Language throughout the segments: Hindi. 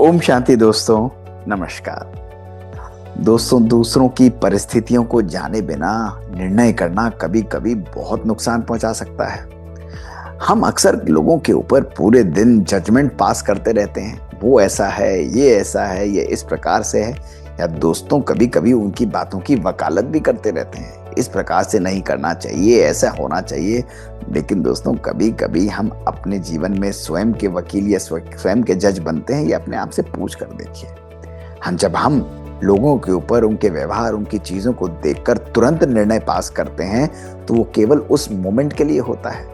ओम शांति दोस्तों। नमस्कार दोस्तों। दूसरों की परिस्थितियों को जाने बिना निर्णय करना कभी कभी बहुत नुकसान पहुंचा सकता है। हम अक्सर लोगों के ऊपर पूरे दिन जजमेंट पास करते रहते हैं। वो ऐसा है, ये ऐसा है, ये इस प्रकार से है। या दोस्तों कभी कभी उनकी बातों की वकालत भी करते रहते हैं, इस प्रकार से नहीं करना चाहिए, ऐसा होना चाहिए। लेकिन दोस्तों कभी कभी हम अपने जीवन में स्वयं के वकील या स्वयं के जज बनते हैं। ये अपने आप से पूछ कर देखिए। जब हम लोगों के ऊपर उनके व्यवहार, उनकी चीजों को देखकर तुरंत निर्णय पास करते हैं तो वो केवल उस मोमेंट के लिए होता है।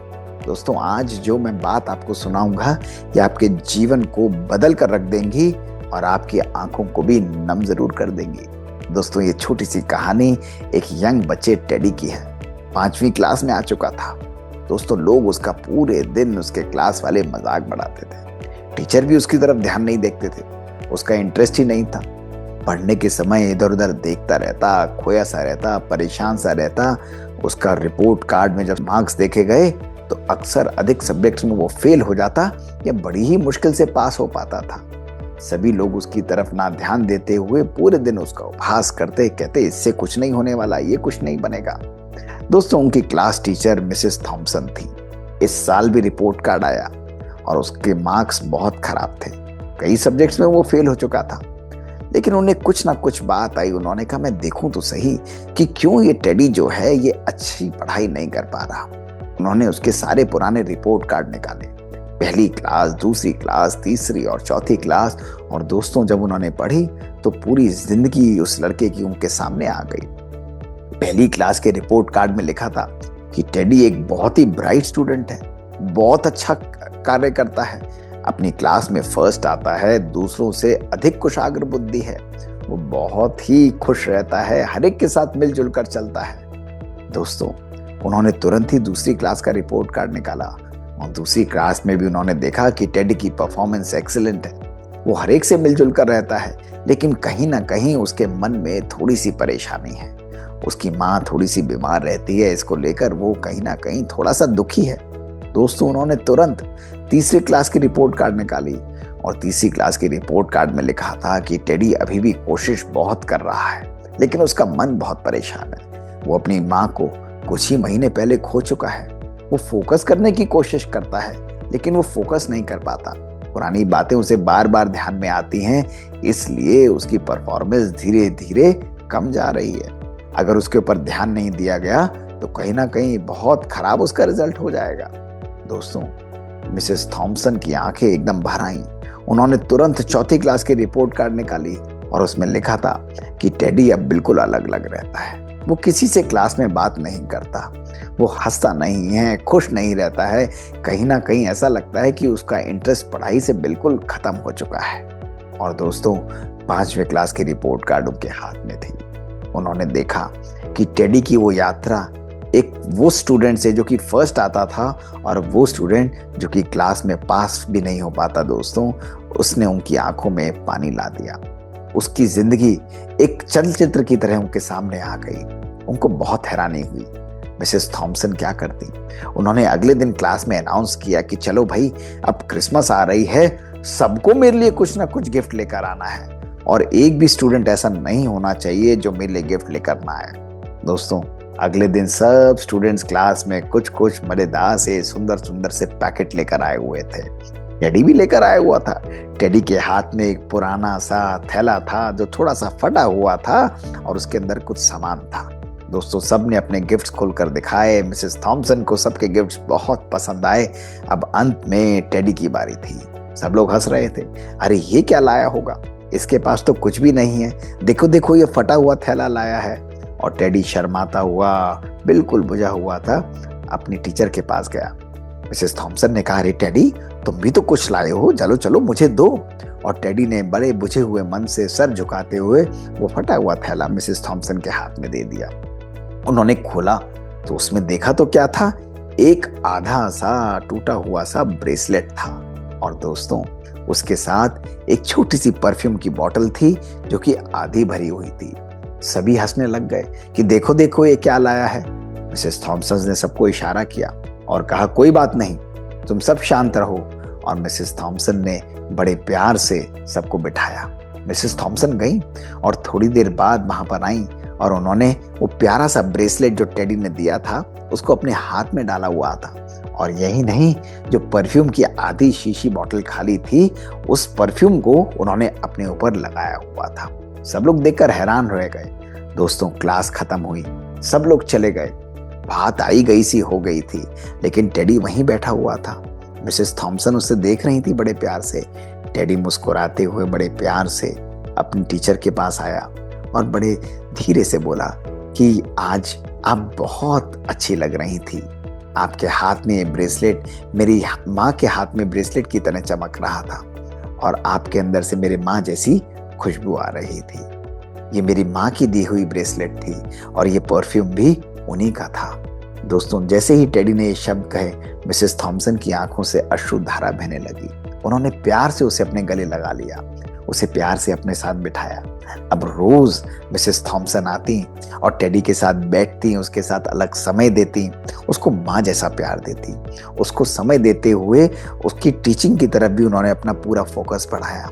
दोस्तों आज जो मैं बात आपको सुनाऊंगा ये आपके जीवन को बदल कर रख देंगी और आपकी आंखों को भी नम जरूर कर देंगी। दोस्तों ये छोटी सी कहानी एक यंग बच्चे टेडी की है। 5वीं क्लास में आ चुका था। दोस्तों लोग उसका पूरे दिन उसके क्लास वाले मजाक बढ़ाते थे। टीचर भी उसकी तरफ ध्यान नहीं देखते थे, उसका इंटरेस्ट ही नहीं था। पढ़ने के समय इधर उधर देखता रहता, खोया सा रहता, परेशान सा रहता। उसका रिपोर्ट कार्ड में जब मार्क्स देखे गए तो अक्सर अधिक सब्जेक्ट्स में वो फेल हो जाता या बड़ी ही मुश्किल से पास हो पाता था। सभी लोग उसकी तरफ ना ध्यान देते हुए पूरे दिन उसका उपहास करते, कहते इससे कुछ नहीं होने वाला, ये कुछ नहीं बनेगा। दोस्तों उनकी क्लास टीचर मिसेस थॉमसन थी। इस साल भी रिपोर्ट कार्ड आया और उसके मार्क्स बहुत खराब थे। कई सब्जेक्ट्स में वो फेल हो चुका था। लेकिन उन्हें कुछ ना कुछ बात आई। उन्होंने कहा मैं देखूं तो सही कि क्यों ये टेडी जो है ये अच्छी पढ़ाई नहीं कर पा रहा। उन्होंने उसके सारे पुराने रिपोर्ट कार्ड निकाले, पहली क्लास, दूसरी क्लास, तीसरी और चौथी क्लास। और दोस्तों जब उन्होंने पढ़ी तो पूरी जिंदगी उस लड़के की उनके सामने आ गई। पहली क्लास के रिपोर्ट कार्ड में लिखा था कि टेडी एक बहुत ही ब्राइट स्टूडेंट है, बहुत अच्छा कार्य करता है, अपनी क्लास में फर्स्ट आता है, दूसरों से अधिक कुशाग्र बुद्धि है, वो बहुत ही खुश रहता है, हर एक के साथ मिलजुल कर चलता है। दोस्तों उन्होंने तुरंत ही दूसरी क्लास का रिपोर्ट कार्ड निकाला और दूसरी क्लास में भी उन्होंने देखा कि टेडी की परफॉर्मेंस एक्सीलेंट है। वो हर एक से मिलजुल कर रहता है, लेकिन कहीं ना कहीं उसके मन में थोड़ी सी परेशानी है। उसकी माँ थोड़ी सी बीमार रहती है, इसको लेकर वो कहीं ना कहीं थोड़ा सा दुखी है। दोस्तों उन्होंने तुरंत तीसरी क्लास की रिपोर्ट कार्ड निकाली और तीसरी क्लास की रिपोर्ट कार्ड में लिखा था कि टेडी अभी भी कोशिश बहुत कर रहा है, लेकिन उसका मन बहुत परेशान है। वो अपनी माँ को कुछ ही महीने पहले खो चुका है। वो फोकस करने की कोशिश करता है लेकिन वो फोकस नहीं कर पाता। पुरानी बातें उसे बार बार ध्यान में आती हैं, इसलिए उसकी परफॉर्मेंस धीरे धीरे कम जा रही है। अगर उसके ऊपर ध्यान नहीं दिया गया तो कहीं ना कहीं बहुत खराब उसका रिजल्ट हो जाएगा। दोस्तों मिसेस थॉमसन की आंखें एकदम भर आईं। उन्होंने तुरंत चौथी क्लास की रिपोर्ट कार्ड निकाली और उसमें लिखा था कि टेडी अब बिल्कुल अलग अलग रहता है। वो किसी से क्लास में बात नहीं करता, वो हंसता नहीं है, खुश नहीं रहता है। कहीं ना कहीं ऐसा लगता है कि उसका इंटरेस्ट पढ़ाई से बिल्कुल खत्म हो चुका है। और दोस्तों 5वीं क्लास की रिपोर्ट कार्ड उनके हाथ में थी। उन्होंने देखा कि टेडी की वो यात्रा एक वो स्टूडेंट से जो कि फर्स्ट आता था और वो स्टूडेंट जो कि क्लास में पास भी नहीं हो पाता। दोस्तों उसने उनकी आंखों में पानी ला दिया। उसकी जिंदगी एक चलचित्र की तरह उनके सामने आ गई। उनको बहुत हैरानी हुई। मिसेस थॉमसन क्या करती, उन्होंने अगले दिन क्लास में अनाउंस किया कि चलो भाई अब क्रिसमस आ रही है, सबको मेरे लिए कुछ ना कुछ गिफ्ट लेकर आना है और एक भी स्टूडेंट ऐसा नहीं होना चाहिए जो मेरे लिए गिफ्ट लेकर ना आए। दोस्तों अगले दिन सब स्टूडेंट्स क्लास में कुछ कुछ मजेदार से सुंदर सुंदर से पैकेट लेकर आए हुए थे। टेडी भी लेकर आया हुआ था। टेडी के हाथ में एक पुराना सा थैला था जो थोड़ा सा फटा हुआ था और उसके अंदर कुछ सामान था। दोस्तों सबने अपने गिफ्ट्स खोलकर दिखाए। मिसेस थॉमसन को सबके गिफ्ट्स बहुत पसंद आए। अब अंत में टेडी की बारी थी। सब लोग हंस रहे थे, अरे ये क्या लाया होगा, इसके पास तो कुछ भी नहीं है, देखो देखो ये फटा हुआ थैला लाया है। और टेडी शर्माता हुआ, बिल्कुल बुझा हुआ था, अपनी टीचर के पास गया। मिसेस थॉमसन ने कहा, अरे टेडी तुम भी तो कुछ लाए हो, चलो चलो मुझे दो। और टेडी ने बड़े बुझे हुए मन से सर झुकाते हुए वो फटा हुआ थैला मिसेस थॉमसन के हाथ में दे दिया। उन्होंने खोला तो उसमें देखा तो क्या था, एक आधा सा टूटा हुआ सा ब्रेसलेट था। और दोस्तों उसके साथ एक छोटी सी परफ्यूम की बोतल थी जो कि आधी भरी हुई थी। सभी हंसने लग गए कि देखो देखो ये क्या लाया है। मिसेस थॉमसन ने सबको इशारा किया और कहा कोई बात नहीं, तुम सब शांत रहो। और मिसेस थॉमसन ने बड़े प्यार से सबको बिठाया। मिसेस थॉम्सन गई और थोड़ी देर बाद वहां पर आई और उन्होंने वो प्यारा सा ब्रेसलेट जो टेडी ने दिया था उसको अपने हाथ में डाला हुआ था। और यही नहीं, जो परफ्यूम की आधी शीशी बॉटल खाली थी उस परफ्यूम को उन्होंने अपने ऊपर लगाया हुआ था। सब लोग देखकर हैरान रह गए। दोस्तों, क्लास खत्म हुई, सब लोग चले गए। बात आई गई सी हो गई थी, लेकिन टेडी वहीं बैठा हुआ था। मिसेस थॉम्सन उसे देख रही थी बड़े प्यार से। टेडी मुस्कुराते हुए बड़े प्यार से अपनी टीचर के पास आया और बड़े धीरे से बोला कि आज आप बहुत अच्छी लग रही थी। आपके हाथ में ये ब्रेसलेट मेरी माँ के हाथ में ब्रेसलेट की तरह चमक रहा था और आपके अंदर से मेरे माँ जैसी खुशबू आ रही थी। ये मेरी माँ की दी हुई ब्रेसलेट थी और ये परफ्यूम भी उन्हीं का था। दोस्तों, जैसे ही टेडी ने ये शब्द कहे, मिसेस थॉम्सन की आंखों से अश्रु धारा बहने लगी। उन्होंने प्यार से उसे अपने गले लगा लिया, उसे प्यार से अपने साथ बिठाया। अब रोज मिसेस थॉम्सन आती और टेडी के साथ बैठती, उसके साथ अलग समय देती, उसको माँ जैसा प्यार देती। उसको समय देते हुए उसकी टीचिंग की तरफ भी उन्होंने अपना पूरा फोकस बढ़ाया।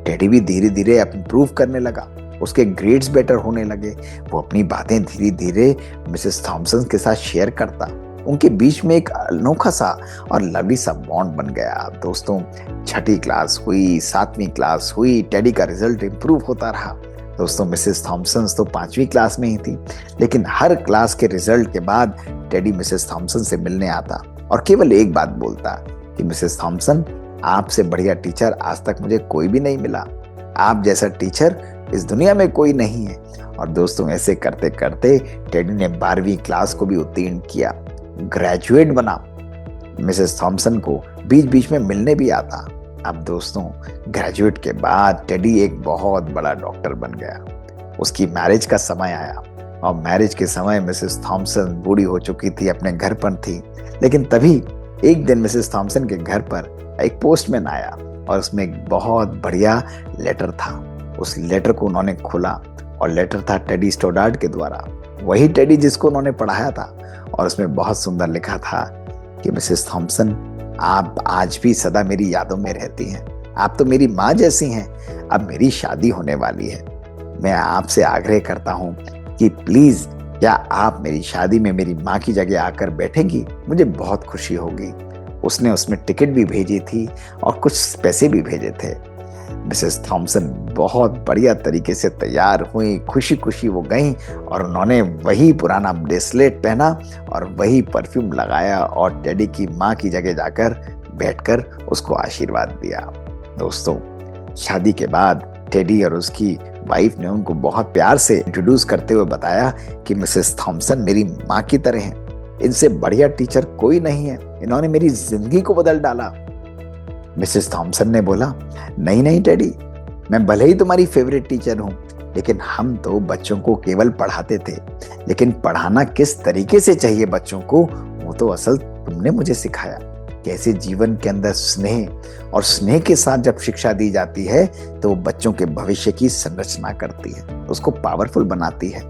टेडी भी धीरे धीरे इम्प्रूव करने लगा, उसके ग्रेड्स बेटर होने लगे। वो अपनी बातें धीरे धीरे मिसेस थॉम्सन के साथ शेयर करता। उनके बीच में एक अनोखा सा और लवली सा बॉन्ड बन गया। दोस्तों, छठी क्लास हुई, 7वीं क्लास हुई, टेडी का रिजल्ट इंप्रूव होता रहा। दोस्तों, मिसेस थॉम्सन तो 5वीं क्लास में ही थी, लेकिन हर क्लास के रिजल्ट के बाद टेडी मिसेस थॉम्सन से मिलने आता और केवल एक बात बोलता कि मिसेस थॉम्सन, आपसे बढ़िया टीचर आज तक मुझे कोई भी नहीं मिला। आप जैसा टीचर इस दुनिया में कोई नहीं है। और दोस्तों, ऐसे करते करते टेडी ने 12वीं क्लास को भी उत्तीर्ण किया, ग्रेजुएट बना। मिसेस थॉम्सन को बीच बीच में मिलने भी आता। अब दोस्तों, ग्रेजुएट के बाद टेडी एक बहुत बड़ा डॉक्टर बन गया। उसकी मैरिज का समय आया और मैरिज के समय मिसेस थॉम्सन बूढ़ी हो चुकी थी, अपने घर पर थी। लेकिन तभी एक दिन मिसेस थॉम्सन के घर पर एक पोस्टमैन आया और उसमें एक बहुत बढ़िया लेटर था। उस लेटर को उन्होंने खोला और लेटर था टेडी स्टोडार्ट के द्वारा, वही टेडी जिसको उन्होंने पढ़ाया था। और उसमें बहुत सुंदर लिखा था कि मिसेस थॉम्सन, आप आज भी सदा मेरी यादों में रहती हैं। आप तो मेरी माँ जैसी हैं। अब मेरी शादी होने वाली है। मैं आपसे आग्रह करता हूँ कि प्लीज, क्या आप मेरी शादी में मेरी माँ की जगह आकर बैठेंगी? मुझे बहुत खुशी होगी। उसने उसमें टिकट भी भेजी थी और कुछ पैसे भी भेजे थे। मिसेस थॉम्सन बहुत बढ़िया तरीके से तैयार हुई, खुशी खुशी वो गईं और उन्होंने वही पुराना ब्रेसलेट पहना और वही परफ्यूम लगाया और टेडी की माँ की जगह जाकर बैठकर उसको आशीर्वाद दिया। दोस्तों, शादी के बाद टेडी और उसकी वाइफ ने उनको बहुत प्यार से इंट्रोड्यूस करते हुए बताया कि मिसेस थॉम्सन मेरी माँ की तरह हैं। इनसे बढ़िया टीचर कोई नहीं है। इन्होंने मेरी जिंदगी को बदल डाला। मिसेस थॉम्सन ने बोला, नहीं नहीं टेडी, मैं भले ही तुम्हारी फेवरेट टीचर हूं, लेकिन हम तो बच्चों को केवल पढ़ाते थे, लेकिन पढ़ाना किस तरीके से चाहिए बच्चों को, वो तो असल तुमने मुझे सिखाया। कैसे जीवन के अंदर स्नेह, और स्नेह के साथ जब शिक्षा दी जाती है तो वो बच्चों के भविष्य की संरचना करती है, उसको पावरफुल बनाती है।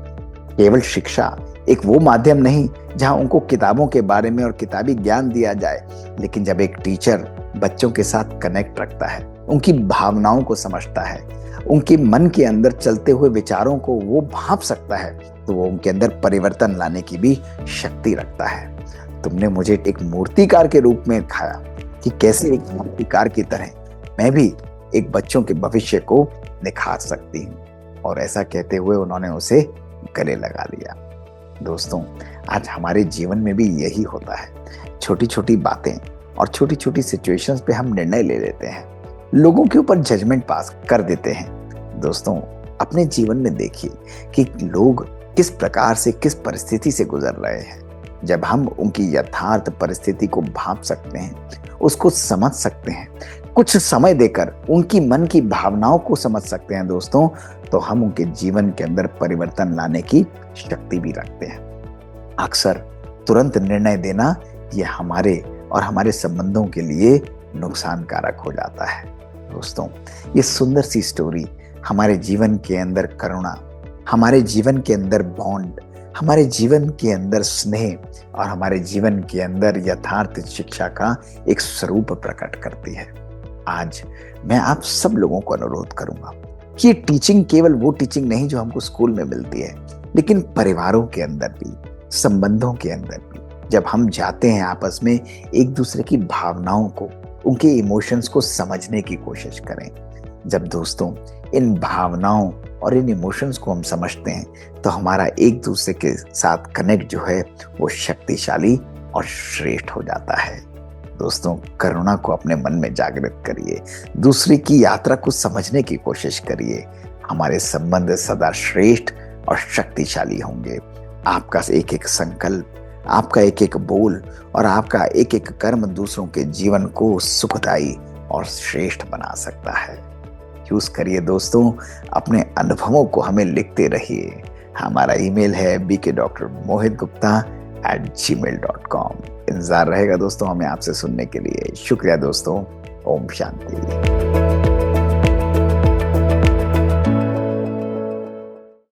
केवल शिक्षा एक वो माध्यम नहीं जहां उनको किताबों के बारे में और किताबी ज्ञान दिया जाए, लेकिन जब एक टीचर बच्चों के साथ कनेक्ट रखता है, उनकी भावनाओं को समझता है, उनके मन के अंदर चलते हुए विचारों को वो भांप सकता है, तो वो उनके अंदर परिवर्तन लाने की भी शक्ति रखता है। तुमने मुझे एक मूर्तिकार के रूप में दिखाया कि कैसे एक मूर्तिकार की तरह मैं भी एक बच्चों के भविष्य को निखार सकती हूँ। और ऐसा कहते हुए उन्होंने उसे गले लगा लिया। दोस्तों, आज हमारे जीवन में भी यही होता है। छोटी छोटी बातें और छोटी छोटी सिचुएशंस पे हम निर्णय ले लेते हैं, लोगों के ऊपर जजमेंट पास कर देते हैं। दोस्तों, अपने जीवन में देखिए कि लोग किस प्रकार से, किस परिस्थिति से गुजर रहे हैं। जब हम उनकी यथार्थ परिस्थिति को भांप सकते हैं, उसको समझ सकते हैं, कुछ समय देकर उनकी मन की भावनाओं को समझ सकते हैं दोस्तों, तो हम उनके जीवन के अंदर परिवर्तन लाने की शक्ति भी रखते हैं। अक्सर तुरंत निर्णय देना ये हमारे और हमारे संबंधों के लिए नुकसानकारक हो जाता है। दोस्तों, ये सुंदर सी स्टोरी हमारे जीवन के अंदर करुणा, हमारे जीवन के अंदर बॉन्ड, हमारे जीवन के अंदर स्नेह और हमारे जीवन के अंदर यथार्थ शिक्षा का एक स्वरूप प्रकट करती है। आज मैं आप सब लोगों को अनुरोध करूंगा कि ये टीचिंग केवल वो टीचिंग नहीं जो हमको स्कूल में मिलती है, लेकिन परिवारों के अंदर भी, संबंधों के अंदर भी, जब हम जाते हैं आपस में एक दूसरे की भावनाओं को, उनके इमोशंस को समझने की कोशिश करें। जब दोस्तों इन भावनाओं और इन इमोशंस को हम समझते हैं तो हमारा एक दूसरे के साथ कनेक्ट जो है वो शक्तिशाली और श्रेष्ठ हो जाता है। दोस्तों, करुणा को अपने मन में जागृत करिए, दूसरे की यात्रा को समझने की कोशिश करिए। हमारे संबंध सदा श्रेष्ठ और शक्तिशाली होंगे। आपका एक एक संकल्प, आपका एक एक बोल और आपका एक एक कर्म दूसरों के जीवन को सुखदायी और श्रेष्ठ बना सकता है। यूज करिए दोस्तों, अपने अनुभवों को हमें लिखते रहिए। हमारा ईमेल है bkdrmohitgupta@gmail.com। इंतजार रहेगा दोस्तों हमें आपसे सुनने के लिए। शुक्रिया दोस्तों। ओम शांति।